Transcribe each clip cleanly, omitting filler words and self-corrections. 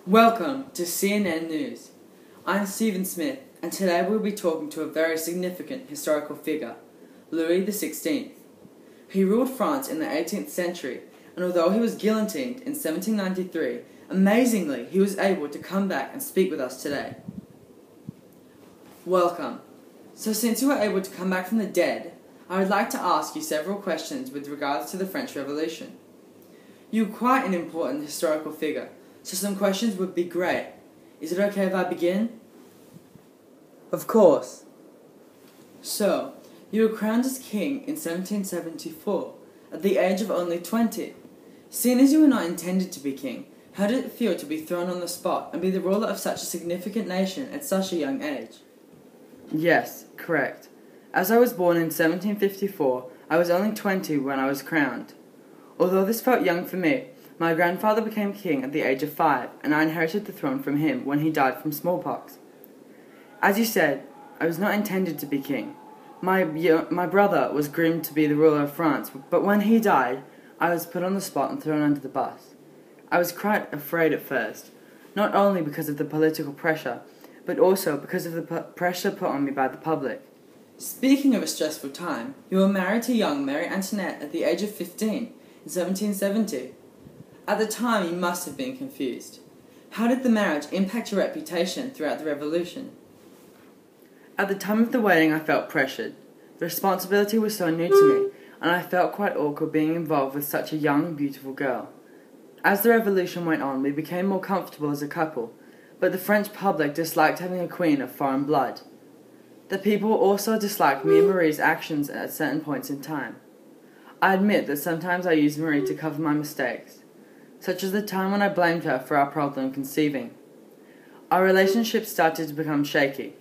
Welcome to CNN News. I'm Stephen Smith, and today we'll be talking to a very significant historical figure, Louis XVI. He ruled France in the 18th century, and although he was guillotined in 1793, amazingly he was able to come back and speak with us today. Welcome. So since you were able to come back from the dead, I would like to ask you several questions with regards to the French Revolution. You're quite an important historical figure, so some questions would be great. Is it okay if I begin? Of course. So, you were crowned as king in 1774, at the age of only 20. Seeing as you were not intended to be king, how did it feel to be thrown on the spot and be the ruler of such a significant nation at such a young age? Yes, correct. As I was born in 1754, I was only 20 when I was crowned. Although this felt young for me, my grandfather became king at the age of 5, and I inherited the throne from him when he died from smallpox. As you said, I was not intended to be king. My brother was groomed to be the ruler of France, but when he died, I was put on the spot and thrown under the bus. I was quite afraid at first, not only because of the political pressure, but also because of the pressure put on me by the public. Speaking of a stressful time, you were married to young Mary Antoinette at the age of 15, in 1770. At the time, you must have been confused. How did the marriage impact your reputation throughout the Revolution? At the time of the wedding, I felt pressured. The responsibility was so new to me, and I felt quite awkward being involved with such a young, beautiful girl. As the Revolution went on, we became more comfortable as a couple, but the French public disliked having a queen of foreign blood. The people also disliked me and Marie's actions at certain points in time. I admit that sometimes I used Marie to cover my mistakes, such as the time when I blamed her for our problem conceiving. Our relationship started to become shaky.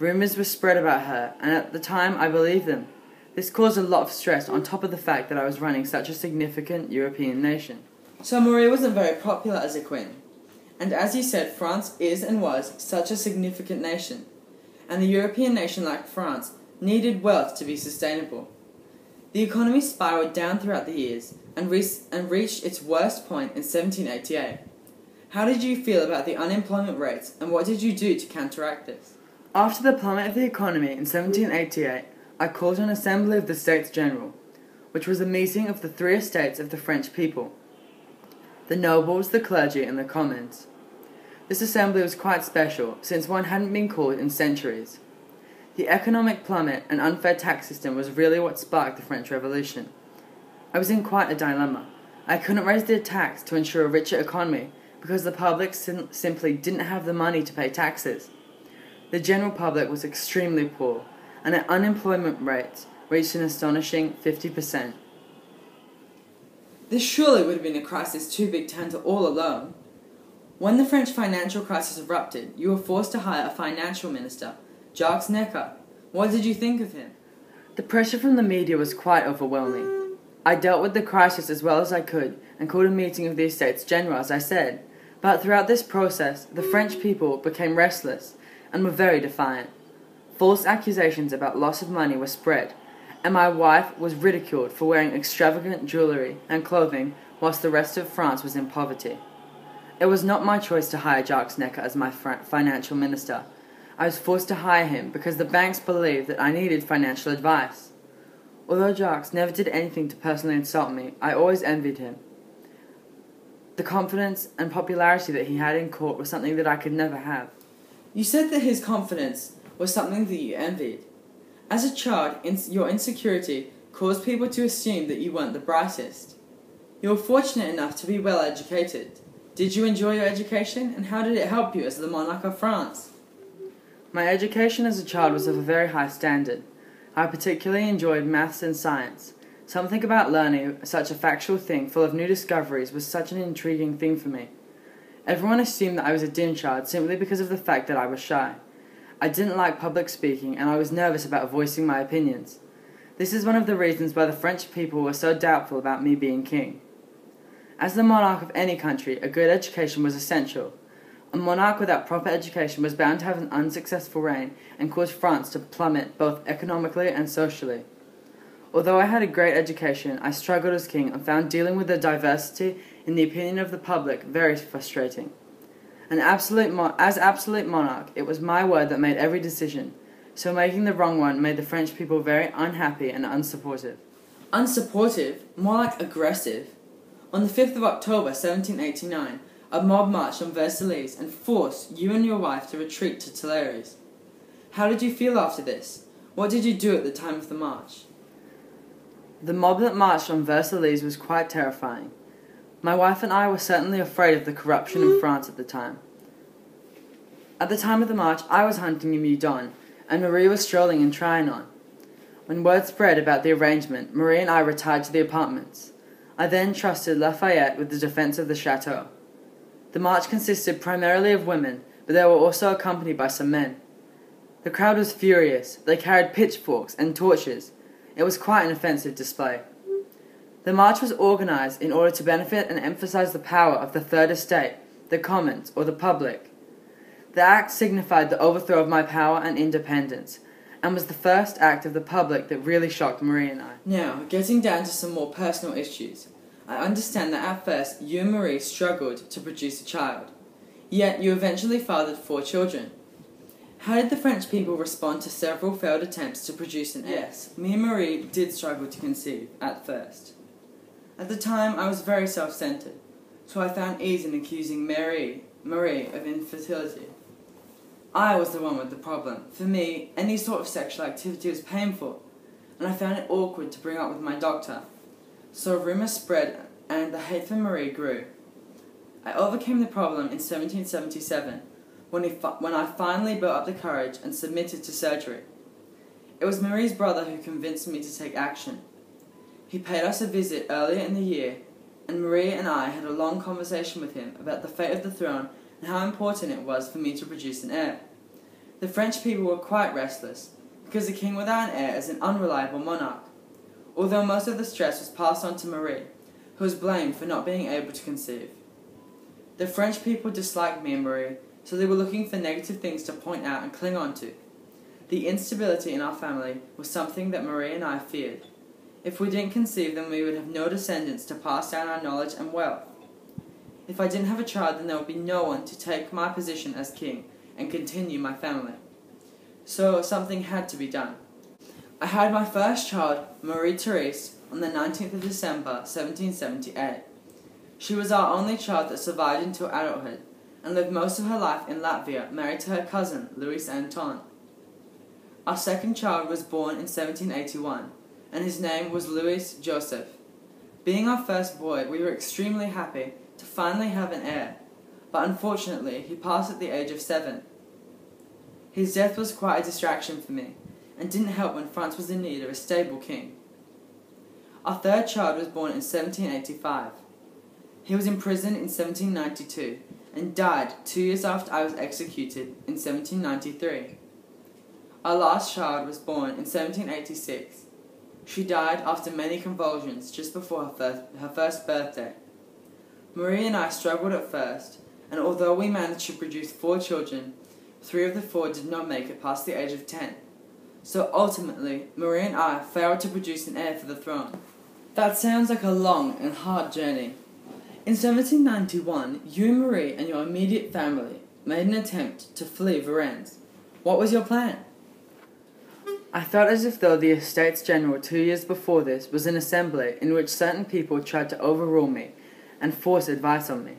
Rumors were spread about her, and at the time I believed them. This caused a lot of stress on top of the fact that I was running such a significant European nation. So Marie wasn't very popular as a queen. And as you said, France is and was such a significant nation, and a European nation like France needed wealth to be sustainable. The economy spiraled down throughout the years and reached its worst point in 1788. How did you feel about the unemployment rates, and what did you do to counteract this? After the plummet of the economy in 1788, I called an assembly of the States General, which was a meeting of the 3 estates of the French people: the nobles, the clergy, and the commons. This assembly was quite special, since one hadn't been called in centuries. The economic plummet and unfair tax system was really what sparked the French Revolution. I was in quite a dilemma. I couldn't raise the tax to ensure a richer economy because the public simply didn't have the money to pay taxes. The general public was extremely poor, and the unemployment rate reached an astonishing 50%. This surely would have been a crisis too big to handle all alone. When the French financial crisis erupted, you were forced to hire a financial minister, Jacques Necker. What did you think of him? The pressure from the media was quite overwhelming. I dealt with the crisis as well as I could and called a meeting of the Estates General, as I said. But throughout this process, the French people became restless and were very defiant. False accusations about loss of money were spread, and my wife was ridiculed for wearing extravagant jewellery and clothing whilst the rest of France was in poverty. It was not my choice to hire Jacques Necker as my financial minister. I was forced to hire him because the banks believed that I needed financial advice. Although Jacques never did anything to personally insult me, I always envied him. The confidence and popularity that he had in court was something that I could never have. You said that his confidence was something that you envied. As a child, your insecurity caused people to assume that you weren't the brightest. You were fortunate enough to be well educated. Did you enjoy your education, and how did it help you as the monarch of France? My education as a child was of a very high standard. I particularly enjoyed maths and science. Something about learning such a factual thing full of new discoveries was such an intriguing thing for me. Everyone assumed that I was a dim child simply because of the fact that I was shy. I didn't like public speaking, and I was nervous about voicing my opinions. This is one of the reasons why the French people were so doubtful about me being king. As the monarch of any country, a good education was essential. A monarch without proper education was bound to have an unsuccessful reign and cause France to plummet both economically and socially. Although I had a great education, I struggled as king and found dealing with the diversity in the opinion of the public very frustrating. As absolute monarch, it was my word that made every decision, so making the wrong one made the French people very unhappy and unsupportive. Unsupportive? More like aggressive. On the 5th of October 1789, a mob marched on Versailles and forced you and your wife to retreat to Tuileries. How did you feel after this? What did you do at the time of the march? The mob that marched on Versailles was quite terrifying. My wife and I were certainly afraid of the corruption in France at the time. At the time of the march, I was hunting in Meudon, and Marie was strolling in Trianon. When word spread about the arrangement, Marie and I retired to the apartments. I then trusted Lafayette with the defense of the chateau. The march consisted primarily of women, but they were also accompanied by some men. The crowd was furious. They carried pitchforks and torches. It was quite an offensive display. The march was organized in order to benefit and emphasize the power of the Third Estate, the Commons, or the public. The act signified the overthrow of my power and independence, and was the first act of the public that really shocked Marie and I. Now, getting down to some more personal issues. I understand that at first you and Marie struggled to produce a child, yet you eventually fathered 4 children. How did the French people respond to several failed attempts to produce an heir? Yes, me and Marie did struggle to conceive, at first. At the time, I was very self-centered, so I found ease in accusing Marie of infertility. I was the one with the problem. For me, any sort of sexual activity was painful, and I found it awkward to bring up with my doctor. So rumours spread, and the hate for Marie grew. I overcame the problem in 1777, when I finally built up the courage and submitted to surgery. It was Marie's brother who convinced me to take action. He paid us a visit earlier in the year, and Marie and I had a long conversation with him about the fate of the throne and how important it was for me to produce an heir. The French people were quite restless, because a king without an heir is an unreliable monarch, although most of the stress was passed on to Marie, who was blamed for not being able to conceive. The French people disliked me and Marie, so they were looking for negative things to point out and cling on to. The instability in our family was something that Marie and I feared. If we didn't conceive, then we would have no descendants to pass down our knowledge and wealth. If I didn't have a child, then there would be no one to take my position as king and continue my family. So something had to be done. I had my first child, Marie-Therese, on the 19th of December, 1778. She was our only child that survived until adulthood, and lived most of her life in Latvia, married to her cousin, Louis Anton. Our second child was born in 1781, and his name was Louis Joseph. Being our first boy, we were extremely happy to finally have an heir, but unfortunately he passed at the age of 7. His death was quite a distraction for me, and didn't help when France was in need of a stable king. Our third child was born in 1785. He was imprisoned in 1792, and died 2 years after I was executed in 1793. Our last child was born in 1786. She died after many convulsions just before her first birthday. Marie and I struggled at first, and although we managed to produce 4 children, 3 of the 4 did not make it past the age of 10. So ultimately, Marie and I failed to produce an heir for the throne. That sounds like a long and hard journey. In 1791, you, Marie, and your immediate family made an attempt to flee Varennes. What was your plan? I felt as if though the Estates General 2 years before this was an assembly in which certain people tried to overrule me and force advice on me.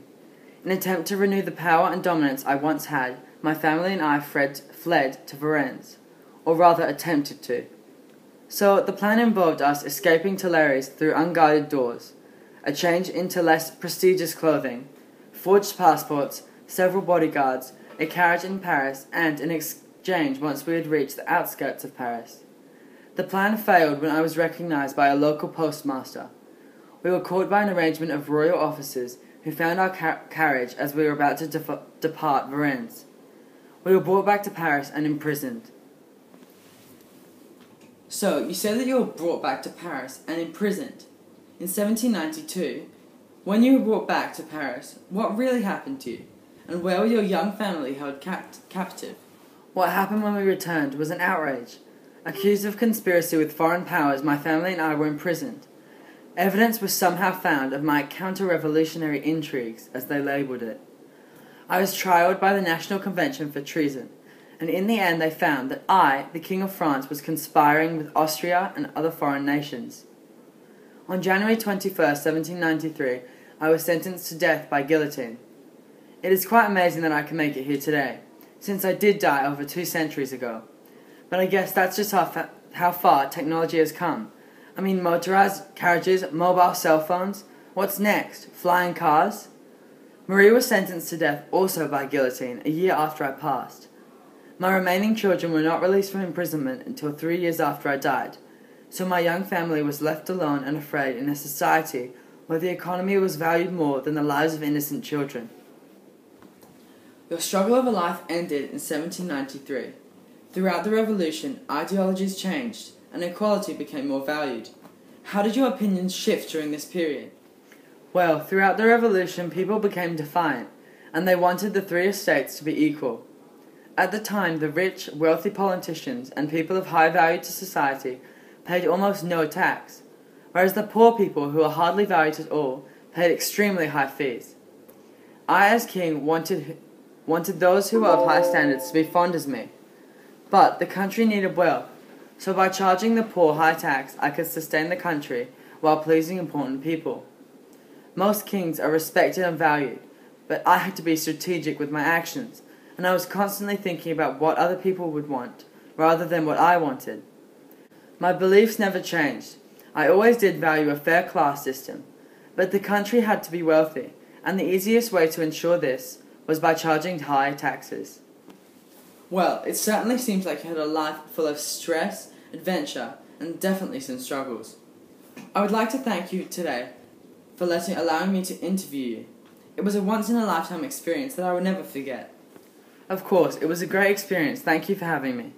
In an attempt to renew the power and dominance I once had, my family and I fled to Varennes, or rather attempted to. So the plan involved us escaping Tuileries through unguarded doors, a change into less prestigious clothing, forged passports, several bodyguards, a carriage in Paris, and an exchange once we had reached the outskirts of Paris. The plan failed when I was recognized by a local postmaster. We were caught by an arrangement of royal officers who found our carriage as we were about to depart Varennes. We were brought back to Paris and imprisoned. So, you said that you were brought back to Paris and imprisoned. In 1792, when you were brought back to Paris, what really happened to you? And where were your young family held captive? What happened when we returned was an outrage. Accused of conspiracy with foreign powers, my family and I were imprisoned. Evidence was somehow found of my counter-revolutionary intrigues, as they labelled it. I was trialed by the National Convention for treason, and in the end they found that I, the King of France, was conspiring with Austria and other foreign nations. On January 21st, 1793, I was sentenced to death by guillotine. It is quite amazing that I can make it here today, since I did die over 2 centuries ago. But I guess that's just how far technology has come. I mean, motorized carriages, mobile cell phones. What's next? Flying cars? Marie was sentenced to death also by guillotine a year after I passed. My remaining children were not released from imprisonment until 3 years after I died, so my young family was left alone and afraid in a society where the economy was valued more than the lives of innocent children. Your struggle of a life ended in 1793. Throughout the Revolution, ideologies changed and equality became more valued. How did your opinions shift during this period? Well, throughout the Revolution, people became defiant, and they wanted the 3 estates to be equal. At the time, the rich, wealthy politicians and people of high value to society paid almost no tax, whereas the poor people, who were hardly valued at all, paid extremely high fees. I, as king, wanted those who were of high standards to be fond as me. But the country needed wealth, so by charging the poor high tax, I could sustain the country while pleasing important people. Most kings are respected and valued, but I had to be strategic with my actions, and I was constantly thinking about what other people would want, rather than what I wanted. My beliefs never changed. I always did value a fair class system, but the country had to be wealthy, and the easiest way to ensure this was by charging high taxes. Well, it certainly seems like you had a life full of stress, adventure, and definitely some struggles. I would like to thank you today for allowing me to interview you. It was a once-in-a-lifetime experience that I will never forget. Of course, it was a great experience. Thank you for having me.